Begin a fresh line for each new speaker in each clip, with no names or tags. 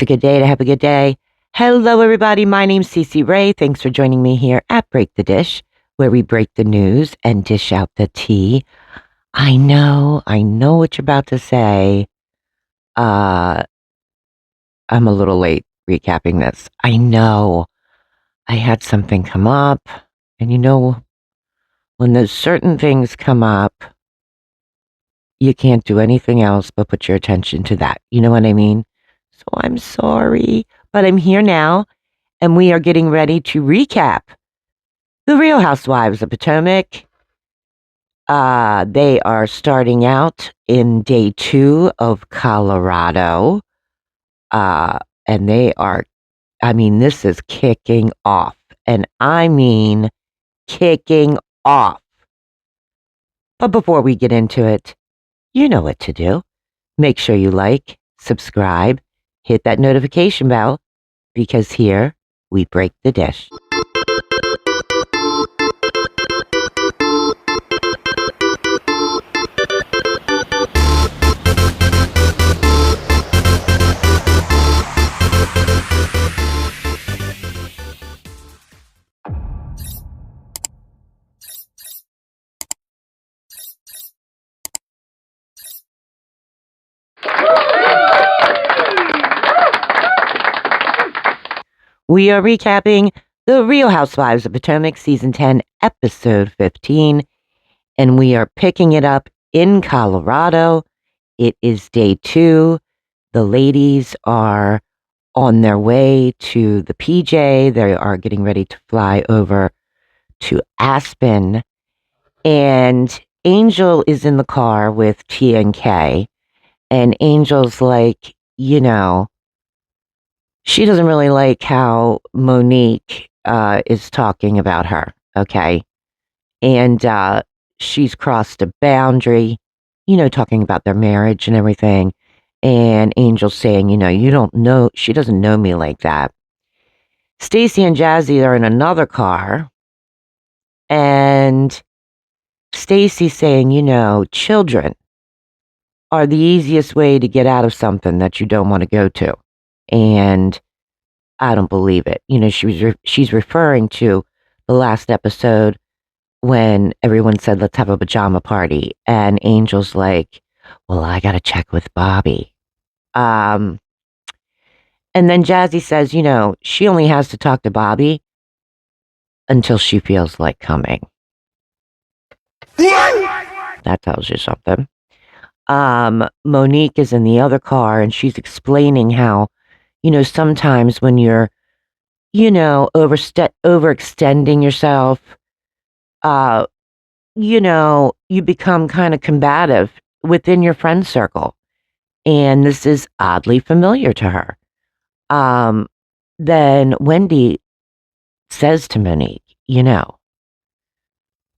It's a good day to have a good day. Hello, everybody. My name's Cece Ray. Thanks for joining me here at Break the Dish, where we break the news and dish out the tea. I know what you're about to say. I'm a little late recapping this. I know I had something come up, and when those certain things come up, you can't do anything else but put your attention to that. You know what I mean? So I'm sorry, but I'm here now, and we are getting ready to recap the Real Housewives of Potomac. They are starting out in day 2 of Colorado. And this is kicking off. And I mean kicking off. But before we get into it, you know what to do. Make sure you like, subscribe, hit that notification bell, because here we break the dish. We are recapping The Real Housewives of Potomac, Season 10, Episode 15, and we are picking it up in Colorado. It is day 2. The ladies are on their way to the PJ. They are getting ready to fly over to Aspen, and Angel is in the car with T and K, and Angel's like, she doesn't really like how Monique is talking about her, okay? And she's crossed a boundary, talking about their marriage and everything. And Angel's saying, you don't know, she doesn't know me like that. Stacy and Jazzy are in another car. And Stacy's saying, children are the easiest way to get out of something that you don't want to go to. And I don't believe it. She's referring to the last episode when everyone said, let's have a pajama party. And Angel's like, well, I got to check with Bobby. And then Jazzy says, she only has to talk to Bobby until she feels like coming. That tells you something. Monique is in the other car, and she's explaining how, sometimes when you're, overextending yourself, you become kind of combative within your friend circle. And this is oddly familiar to her. Then Wendy says to Monique,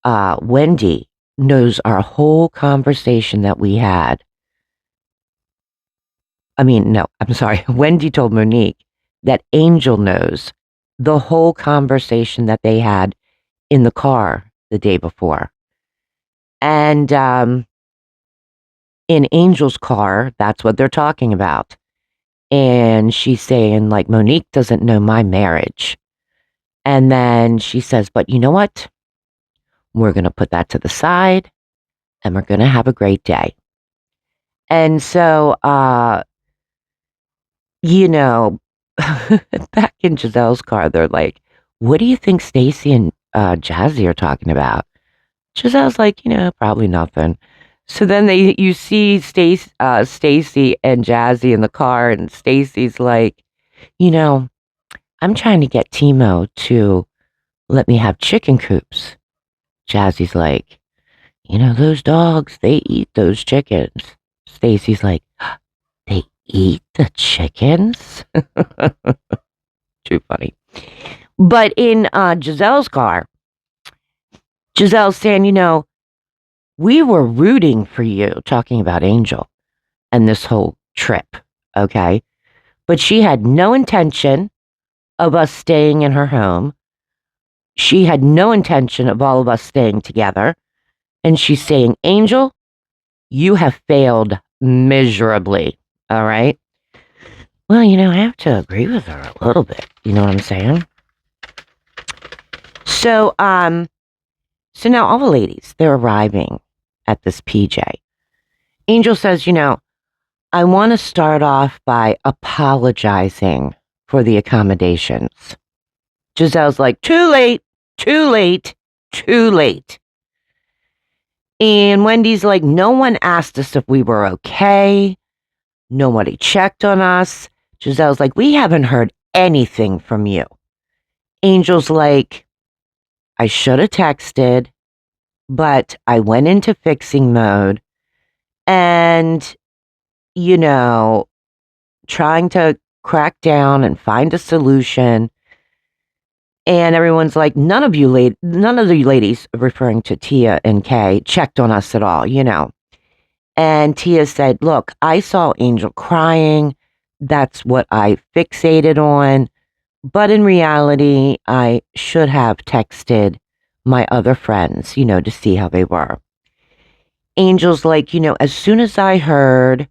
Wendy knows our whole conversation that we had. Wendy told Monique that Angel knows the whole conversation that they had in the car the day before. And in Angel's car, that's what they're talking about. And she's saying, like, Monique doesn't know my marriage. And then she says, but you know what? We're going to put that to the side, and we're going to have a great day. And so, back in Giselle's car, they're like, what do you think Stacy and Jazzy are talking about? Giselle's like, probably nothing. So then you see Stacy and Jazzy in the car, and Stacy's like, I'm trying to get Timo to let me have chicken coops. Jazzy's like, those dogs, they eat those chickens. Stacy's like, they eat the chickens? Too funny. But in Giselle's car, Giselle's saying, we were rooting for you, talking about Angel and this whole trip, okay? But she had no intention of us staying in her home. She had no intention of all of us staying together. And she's saying, Angel, you have failed miserably, all right? Well, I have to agree with her a little bit. You know what I'm saying? So, so now all the ladies, they're arriving at this PJ. Angel says, I want to start off by apologizing for the accommodations. Giselle's like, too late, too late, too late. And Wendy's like, no one asked us if we were okay. Nobody checked on us. Giselle's like, we haven't heard anything from you. Angel's like, I should have texted, but I went into fixing mode and, trying to crack down and find a solution. And everyone's like, none of you ladies, referring to Tia and Kay, checked on us at all, And Tia said, look, I saw Angel crying. That's what I fixated on. But in reality, I should have texted my other friends, to see how they were. Angel's like, as soon as I heard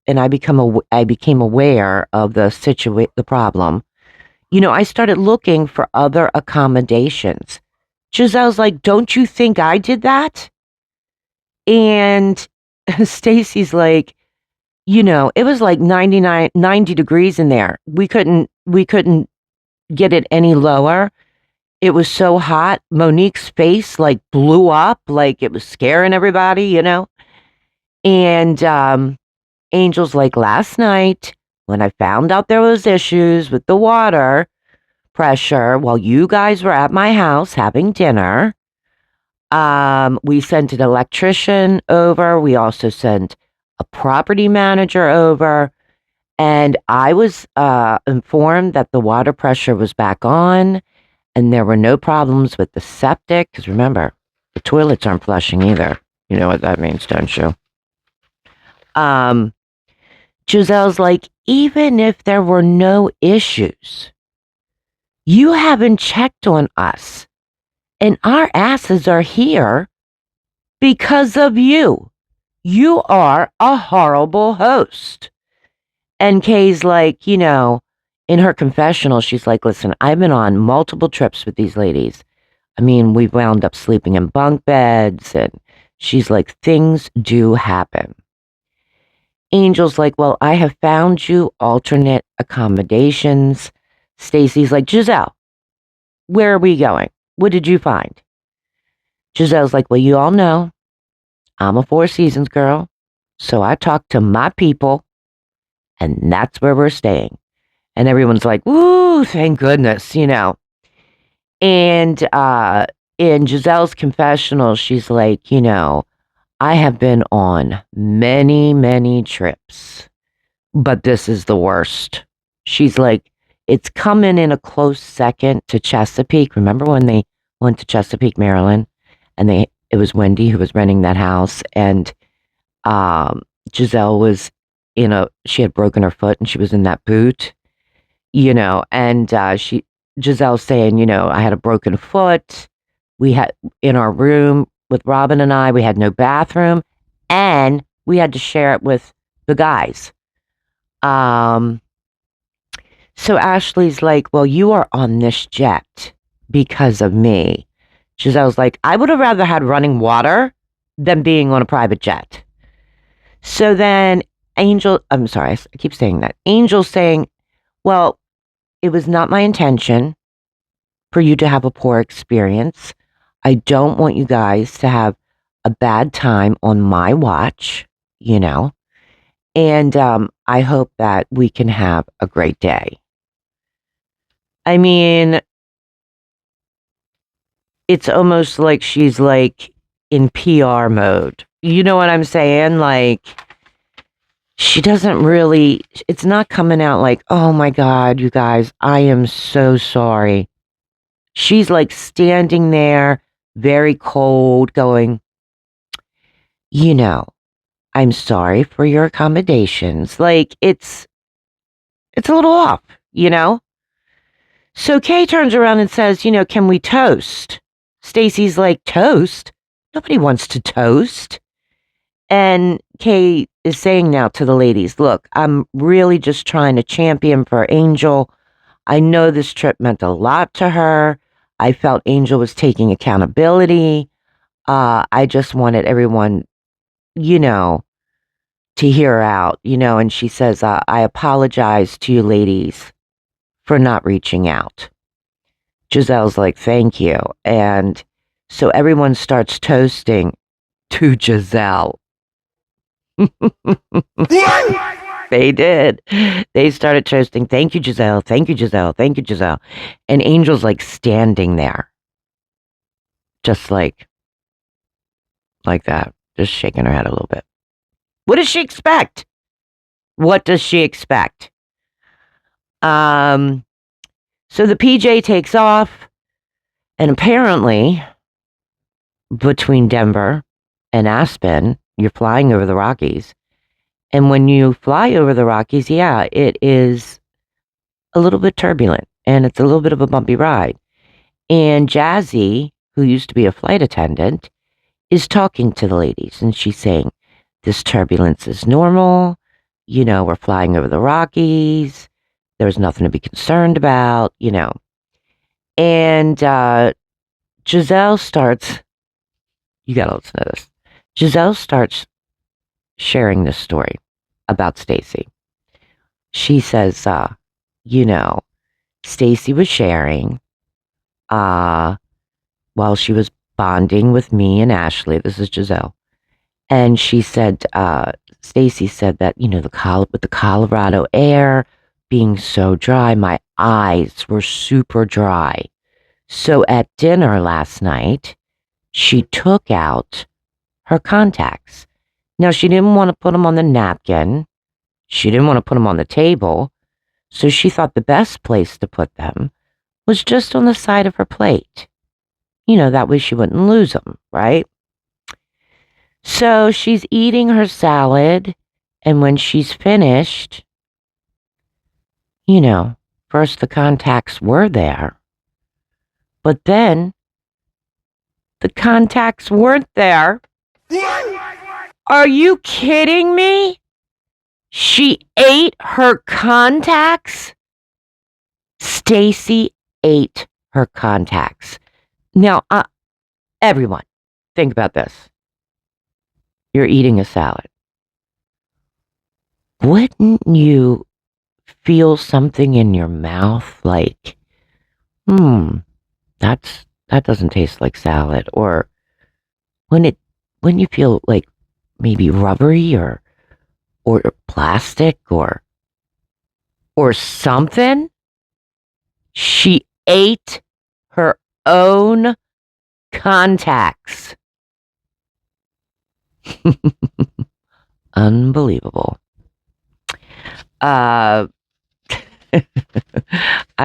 and I became aware of the problem, I started looking for other accommodations. Giselle's like, don't you think I did that? And Stacy's like, it was like 90 degrees in there. We couldn't get it any lower. It was so hot. Monique's face like blew up, like it was scaring everybody, And Angel's like, last night when I found out there was issues with the water pressure while you guys were at my house having dinner, we sent an electrician over. We also sent a property manager over. And I was informed that the water pressure was back on and there were no problems with the septic. Because remember, the toilets aren't flushing either. You know what that means, don't you? Giselle's like, even if there were no issues, you haven't checked on us. And our asses are here because of you. You are a horrible host. And Kay's like, in her confessional, she's like, listen, I've been on multiple trips with these ladies. I mean, we've wound up sleeping in bunk beds. And she's like, things do happen. Angel's like, well, I have found you alternate accommodations. Stacy's like, Gizelle, where are we going? What did you find? Giselle's like, well, you all know I'm a Four Seasons girl. So I talked to my people and that's where we're staying. And everyone's like, woo, thank goodness, And in Giselle's confessional, she's like, I have been on many, many trips, but this is the worst. She's like, it's coming in a close second to Chesapeake. Remember when they went to Chesapeake, Maryland, and it was Wendy who was renting that house, and Gizelle was she had broken her foot and she was in that boot, and Giselle's saying, I had a broken foot. We had in our room with Robin and I, we had no bathroom and we had to share it with the guys. So Ashley's like, well, you are on this jet because of me. Giselle's like, I would have rather had running water than being on a private jet. So then I'm sorry, I keep saying that. Angel's saying, well, it was not my intention for you to have a poor experience. I don't want you guys to have a bad time on my watch, and I hope that we can have a great day. I mean, it's almost like she's like in PR mode. You know what I'm saying? Like, she doesn't really, it's not coming out like, oh my God, you guys, I am so sorry. She's like standing there, very cold, going, I'm sorry for your accommodations. Like, it's a little off, So Kay turns around and says, can we toast? Stacy's like, toast? Nobody wants to toast. And Kay is saying now to the ladies, look, I'm really just trying to champion for Angel. I know this trip meant a lot to her. I felt Angel was taking accountability. I just wanted everyone, you know, to hear her out, and she says, I apologize to you ladies for not reaching out. Gizelle's like, thank you. And so everyone starts toasting to Gizelle. They did. They started toasting, thank you, Gizelle, thank you, Gizelle, thank you, Gizelle. And Angel's like standing there, just like that, just shaking her head a little bit. What does she expect? What does she expect? So the PJ takes off, and apparently between Denver and Aspen, you're flying over the Rockies. And when you fly over the Rockies, yeah, it is a little bit turbulent and it's a little bit of a bumpy ride. And Jazzy, who used to be a flight attendant, is talking to the ladies and she's saying, this turbulence is normal. We're flying over the Rockies. There's nothing to be concerned about, And Gizelle starts, you gotta listen to this. Gizelle starts sharing this story about Stacy. She says, Stacy was sharing while she was bonding with me and Ashley. This is Gizelle. And she said, Stacy said that, with the Colorado air being so dry, my eyes were super dry. So at dinner last night, she took out her contacts. Now, she didn't want to put them on the napkin. She didn't want to put them on the table. So she thought the best place to put them was just on the side of her plate. That way she wouldn't lose them, right? So she's eating her salad. And when she's finished, first the contacts were there. But then the contacts weren't there. Are you kidding me? She ate her contacts? Stacy ate her contacts. Now, everyone, think about this. You're eating a salad. Wouldn't you feel something in your mouth like, that doesn't taste like salad? Or when you feel like maybe rubbery or plastic or something? She ate her own contacts. Unbelievable. I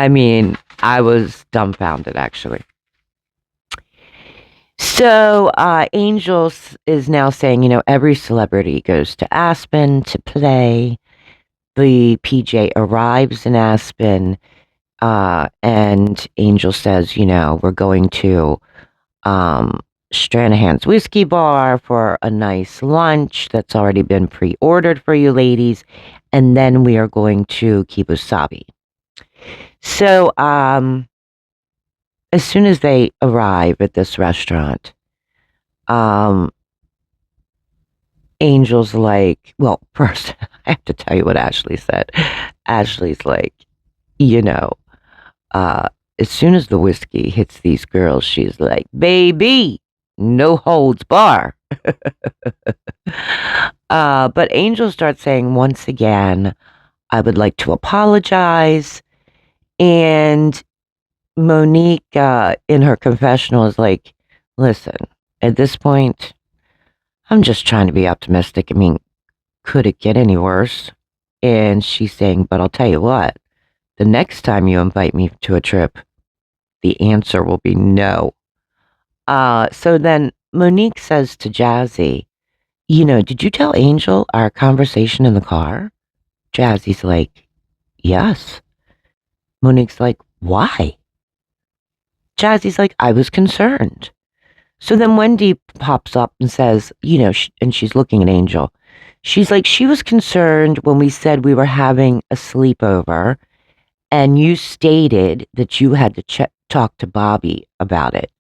mean, I was dumbfounded, actually. So, Angel is now saying, every celebrity goes to Aspen to play. The PJ arrives in Aspen, and Angel says, we're going to Stranahan's Whiskey Bar for a nice lunch that's already been pre-ordered for you ladies, and then we are going to Kibusabi. So, as soon as they arrive at this restaurant, Angel's like, well, first, I have to tell you what Ashley said. Ashley's like, as soon as the whiskey hits these girls, she's like, baby, no holds bar. But Angel starts saying, once again, I would like to apologize. And Monique, in her confessional, is like, listen, at this point, I'm just trying to be optimistic. I mean, could it get any worse? And she's saying, but I'll tell you what, the next time you invite me to a trip, the answer will be no. So then Monique says to Jazzy, did you tell Angel our conversation in the car? Jazzy's like, yes. Monique's like, why? Jazzy's like, I was concerned. So then Wendy pops up and says, and she's looking at Angel. She's like, she was concerned when we said we were having a sleepover and you stated that you had to talk to Bobby about it.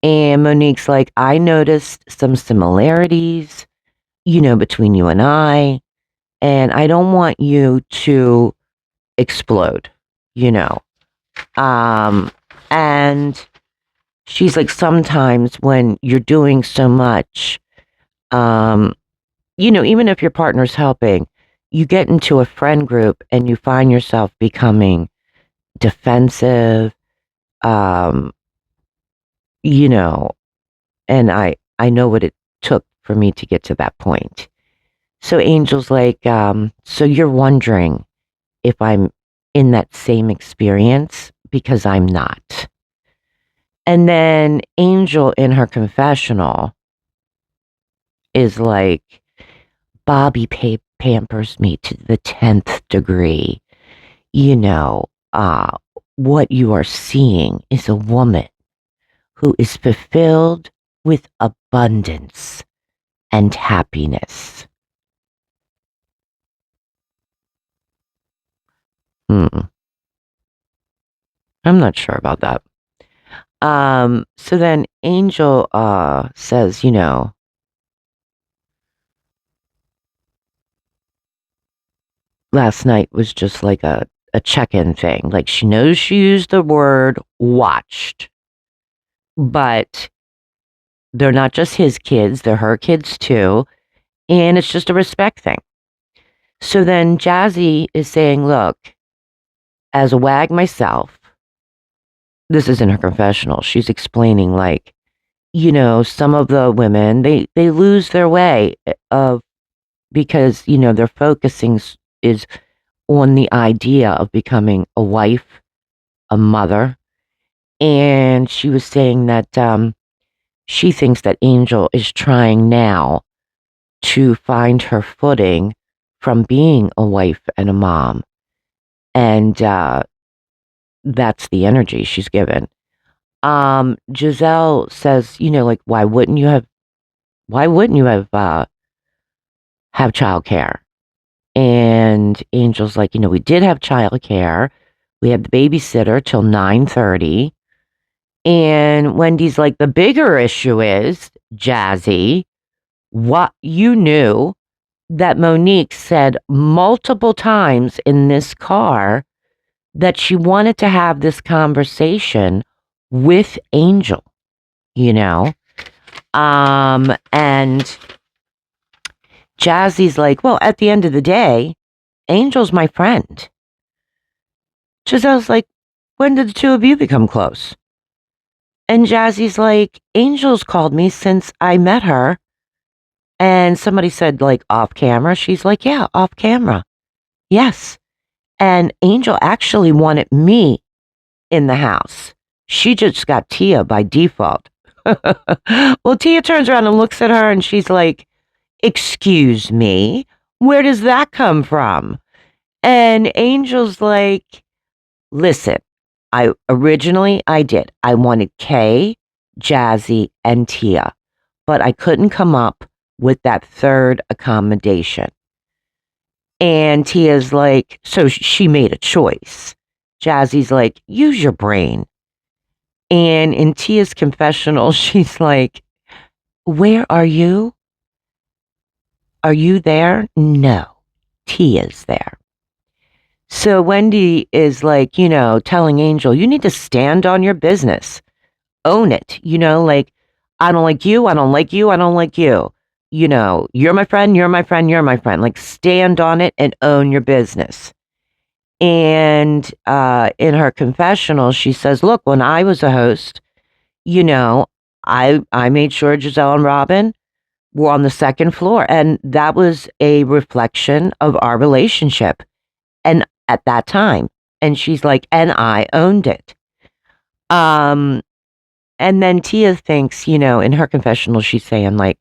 And Monique's like, I noticed some similarities, between you and I don't want you to explode, you know. Um, and she's like, sometimes when you're doing so much, um, even if your partner's helping, you get into a friend group and you find yourself becoming defensive, um, you know, and I know what it took for me to get to that point. So Angel's like, so you're wondering if I'm in that same experience because I'm not. And then Angel in her confessional is like, Bobby pampers me to the 10th degree. You know, what you are seeing is a woman who is fulfilled with abundance and happiness. Hmm. I'm not sure about that. So then Angel says, last night was just like a check-in thing. Like she knows she used the word watched, but they're not just his kids, they're her kids too. And it's just a respect thing. So then Jazzy is saying, look, as a wag myself, this is in her confessional. She's explaining like, some of the women, they lose their way of because, their focusing is on the idea of becoming a wife, a mother. And she was saying that she thinks that Angel is trying now to find her footing from being a wife and a mom. And that's the energy she's given. Gizelle says, like, why wouldn't you have childcare? And Angel's like, we did have childcare. We had the babysitter till 9:30. And Wendy's like, the bigger issue is, Jazzy, what you knew that Monique said multiple times in this car that she wanted to have this conversation with Angel, you know? And Jazzy's like, well, at the end of the day, Angel's my friend. Giselle's like, when did the two of you become close? And Jazzy's like, Angel's called me since I met her. And somebody said, like, off camera. She's like, yeah, off camera. Yes. And Angel actually wanted me in the house. She just got Tia by default. Well, Tia turns around and looks at her and she's like, excuse me, where does that come from? And Angel's like, listen, I did. I wanted Kay, Jazzy, and Tia, but I couldn't come up with that third accommodation. And Tia's like, so she made a choice. Jazzy's like, use your brain. And in Tia's confessional, she's like, where are you? Are you there? No, Tia's there. So Wendy is like, telling Angel, you need to stand on your business. Own it. Like, I don't like you. I don't like you. I don't like you. You're my friend. You're my friend. You're my friend. Like, stand on it and own your business. And in her confessional, she says, look, when I was a host, I made sure Gizelle and Robin were on the second floor. And that was a reflection of our relationship. And at that time, and she's like, and I owned it. And then Tia thinks, in her confessional, she's saying like,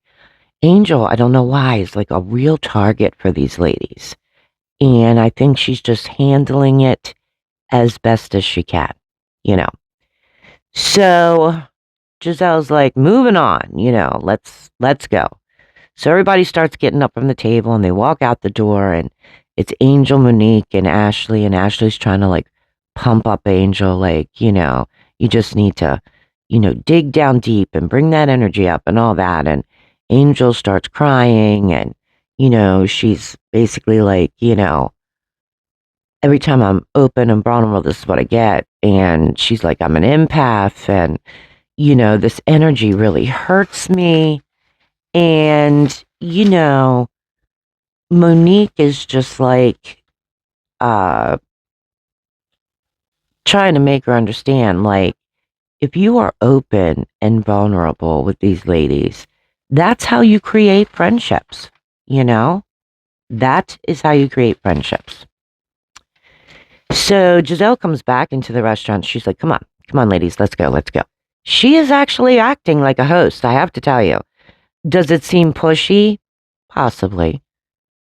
Angel, I don't know why, is like a real target for these ladies. And I think she's just handling it as best as she can, you know. So Giselle's like, moving on, let's go. So everybody starts getting up from the table and they walk out the door, and it's Angel, Monique, and Ashley. And Ashley's trying to like pump up Angel, like, you just need to, dig down deep and bring that energy up and all that. And Angel starts crying, and, she's basically like, every time I'm open and vulnerable, this is what I get. And she's like, I'm an empath, and, this energy really hurts me. And, Monique is just like, uh, trying to make her understand, like, if you are open and vulnerable with these ladies, that's how you create friendships, you know? That is how you create friendships. So Gizelle comes back into the restaurant. She's like, come on, ladies, let's go, let's go. She is actually acting like a host, I have to tell you. Does it seem pushy? Possibly.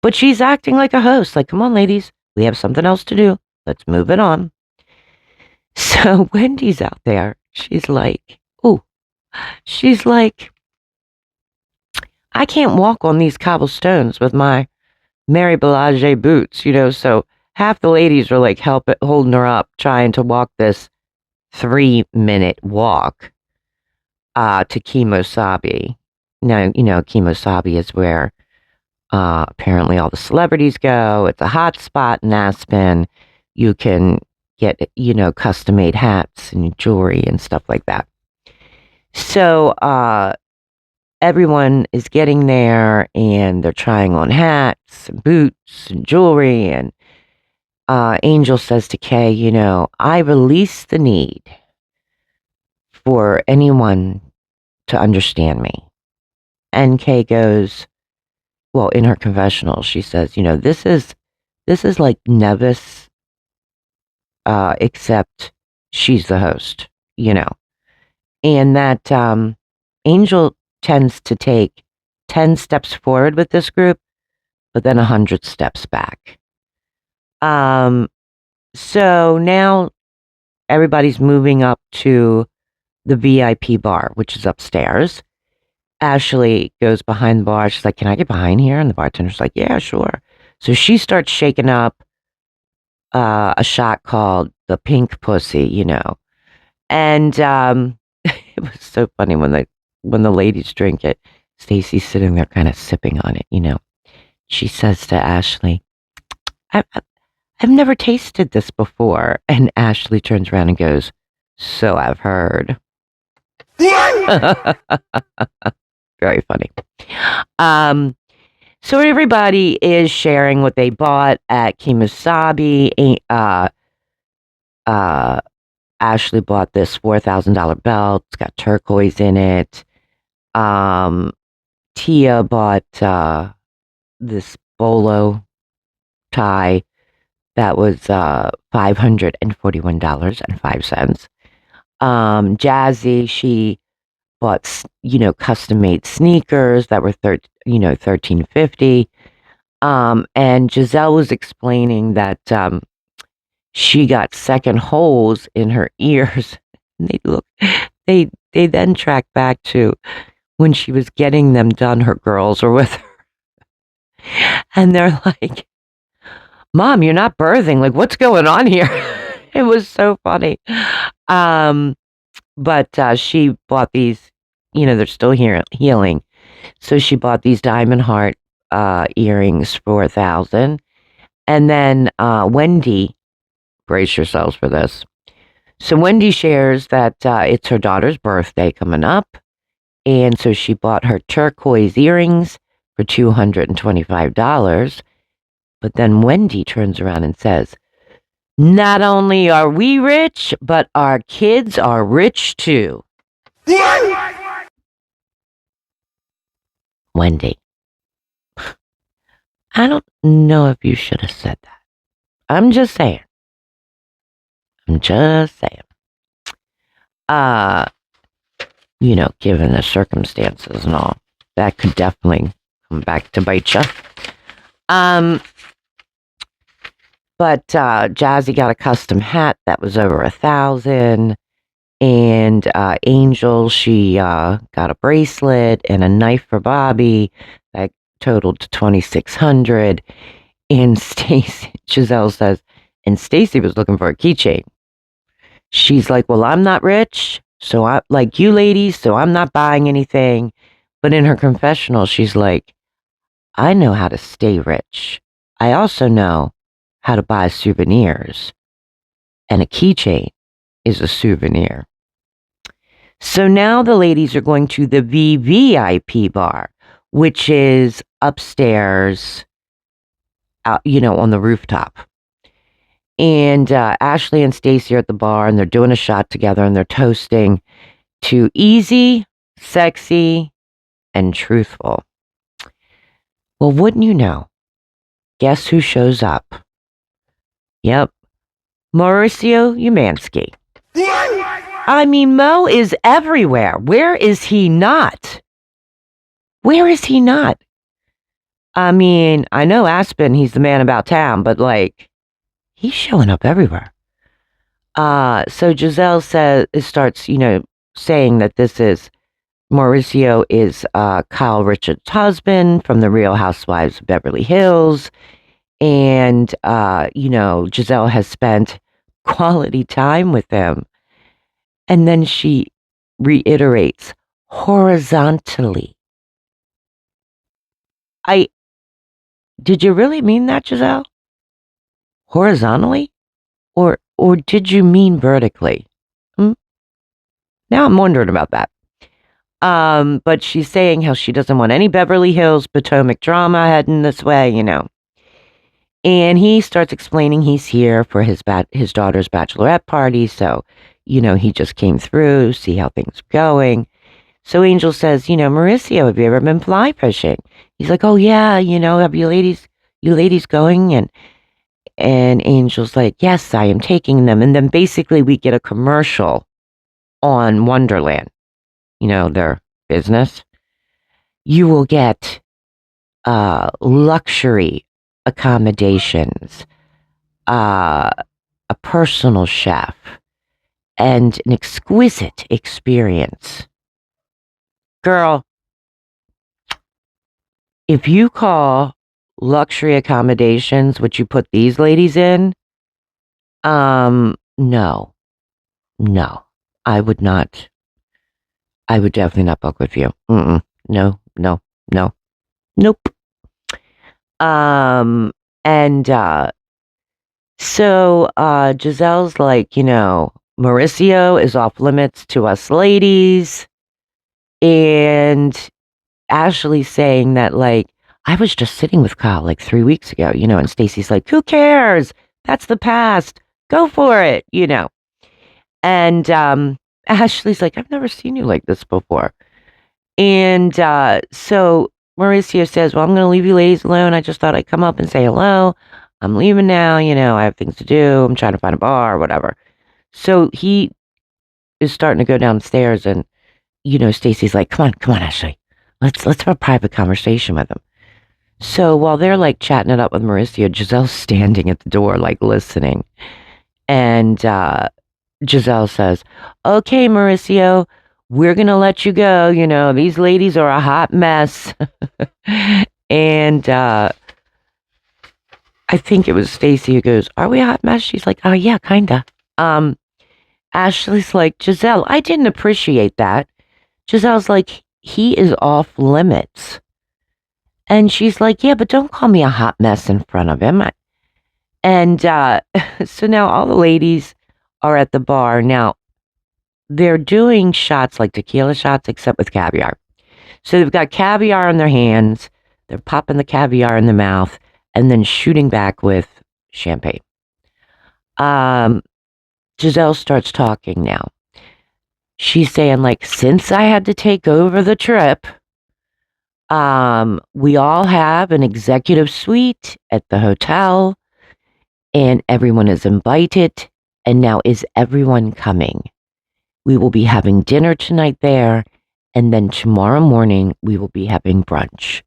But she's acting like a host, like, come on, ladies, we have something else to do. Let's move it on. So Wendy's out there. She's like, I can't walk on these cobblestones with my Mary Blige boots, so half the ladies were like holding her up, trying to walk this 3-minute walk to Kimosabi. Now, Kimosabi is where apparently all the celebrities go. It's a hot spot in Aspen. You can get, custom-made hats and jewelry and stuff like that. So everyone is getting there, and they're trying on hats and boots and jewelry. And Angel says to Kay, I release the need for anyone to understand me. And Kay goes, well, in her confessional, she says, this is like Nevis, except she's the host, and that Angel tends to take 10 steps forward with this group, but then 100 steps back. So now everybody's moving up to the VIP bar, which is upstairs. Ashley goes behind the bar. She's like, can I get behind here? And the bartender's like, yeah, sure. So she starts shaking up a shot called the Pink Pussy, And it was so funny when the ladies drink it. Stacy's sitting there kind of sipping on it, She says to Ashley, I've never tasted this before. And Ashley turns around and goes, so I've heard. Very funny. So everybody is sharing what they bought at Kimosabi. Ashley bought this $4,000 belt. It's got turquoise in it. Tia bought this bolo tie that was $541.05. Jazzy, she bought, custom-made sneakers that were $13.50. And Gizelle was explaining that she got second holes in her ears. And they then track back to when she was getting them done, her girls were with her. And they're like, Mom, you're not birthing. Like, what's going on here? It was so funny. But she bought these, they're still healing. So she bought these diamond heart earrings for $1,000. And then Wendy, brace yourselves for this. So Wendy shares that it's her daughter's birthday coming up. And so she bought her turquoise earrings for $225. But then Wendy turns around and says, not only are we rich, but our kids are rich too. Wendy, I don't know if you should have said that. I'm just saying. Given the circumstances and all, that could definitely come back to bite you. But Jazzy got a custom hat that was over $1,000. And Angel, she got a bracelet and a knife for Bobby that totaled to $2,600. And Gizelle says, and Stacy was looking for a keychain. She's like, well, I'm not rich, so I like you ladies, so I'm not buying anything. But in her confessional, she's like, I know how to stay rich. I also know how to buy souvenirs. And a keychain is a souvenir. So now the ladies are going to the VVIP bar, which is upstairs, on the rooftop. And Ashley and Stacy are at the bar, and they're doing a shot together, and they're toasting to easy, sexy, and truthful. Well, wouldn't you know? Guess who shows up? Yep, Mauricio Umansky. I mean, Mo is everywhere. Where is he not? Where is he not? I mean, I know Aspen, he's the man about town, but like, he's showing up everywhere. So Gizelle starts, saying that Mauricio is Kyle Richards' husband from the Real Housewives of Beverly Hills. And, Gizelle has spent quality time with him. And then she reiterates horizontally. Did you really mean that, Gizelle? Horizontally? Or did you mean vertically? Now I'm wondering about that. But she's saying how she doesn't want any Beverly Hills Potomac drama heading this way, And he starts explaining he's here for his daughter's bachelorette party, so, he just came through, see how things are going. So Angel says, Mauricio, have you ever been fly fishing? He's like, oh yeah, have you ladies going? And Angel's like, yes, I am taking them. And then basically we get a commercial on Wonderland, their business. You will get luxury accommodations, a personal chef, and an exquisite experience. Girl, if you call luxury accommodations what you put these ladies in, no, I would not. I would definitely not book with you. No, nope. And so Gizelle's like, Mauricio is off limits to us ladies. And Ashley's saying that, like, I was just sitting with Kyle like 3 weeks ago, and Stacy's like, who cares? That's the past. Go for it, And Ashley's like, I've never seen you like this before. And so Mauricio says, well, I'm going to leave you ladies alone. I just thought I'd come up and say hello. I'm leaving now. I have things to do. I'm trying to find a bar or whatever. So he is starting to go downstairs, and, Stacy's like, come on, Ashley. Let's have a private conversation with him. So while they're like chatting it up with Mauricio, Gizelle's standing at the door, like listening. And Gizelle says, okay, Mauricio, we're going to let you go. These ladies are a hot mess. And I think it was Stacy who goes, are we a hot mess? She's like, oh, yeah, kind of. Ashley's like, Gizelle, I didn't appreciate that. Gizelle's like, he is off limits. And she's like, yeah, but don't call me a hot mess in front of him. And so now all the ladies are at the bar. Now, they're doing shots like tequila shots, except with caviar. So they've got caviar in their hands. They're popping the caviar in their mouth and then shooting back with champagne. Gizelle starts talking now. She's saying, like, since I had to take over the trip, we all have an executive suite at the hotel, and everyone is invited. And now, is everyone coming? We will be having dinner tonight there, and then tomorrow morning we will be having brunch.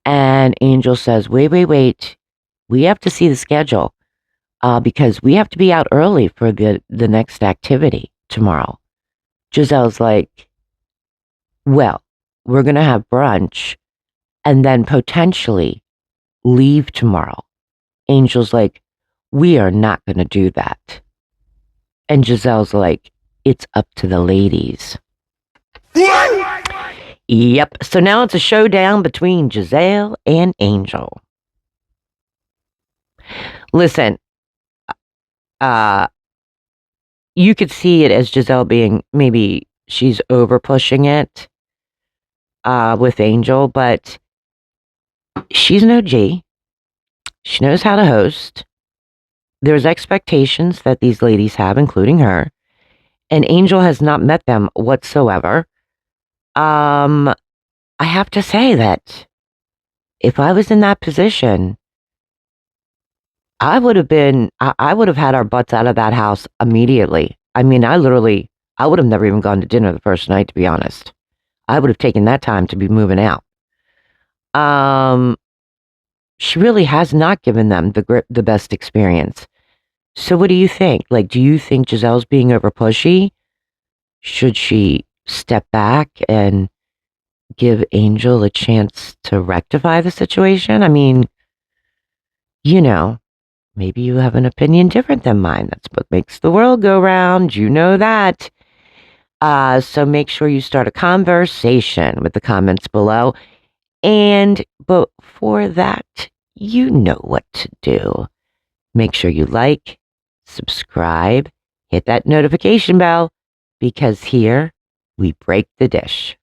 And Angel says, wait. We have to see the schedule because we have to be out early for the next activity tomorrow. Gizelle's like, well, we're going to have brunch, and then potentially leave tomorrow. Angel's like, we are not going to do that. And Gizelle's like, it's up to the ladies. Yep. So now it's a showdown between Gizelle and Angel. Listen, you could see it as Gizelle being, maybe she's over pushing it with Angel, but she's an OG. She knows how to host. There's expectations that these ladies have, including her, and Angel has not met them whatsoever. I have to say that if I was in that position, I would have had our butts out of that house immediately. I mean, I would have never even gone to dinner the first night, to be honest. I would have taken that time to be moving out. She really has not given them the best experience. So what do you think? Like, do you think Gizelle's being over pushy? Should she step back and give Angel a chance to rectify the situation? I mean, maybe you have an opinion different than mine. That's what makes the world go round. You know that. So make sure you start a conversation with the comments below. And before that, you know what to do. Make sure you like, subscribe, hit that notification bell, because here we break the dish.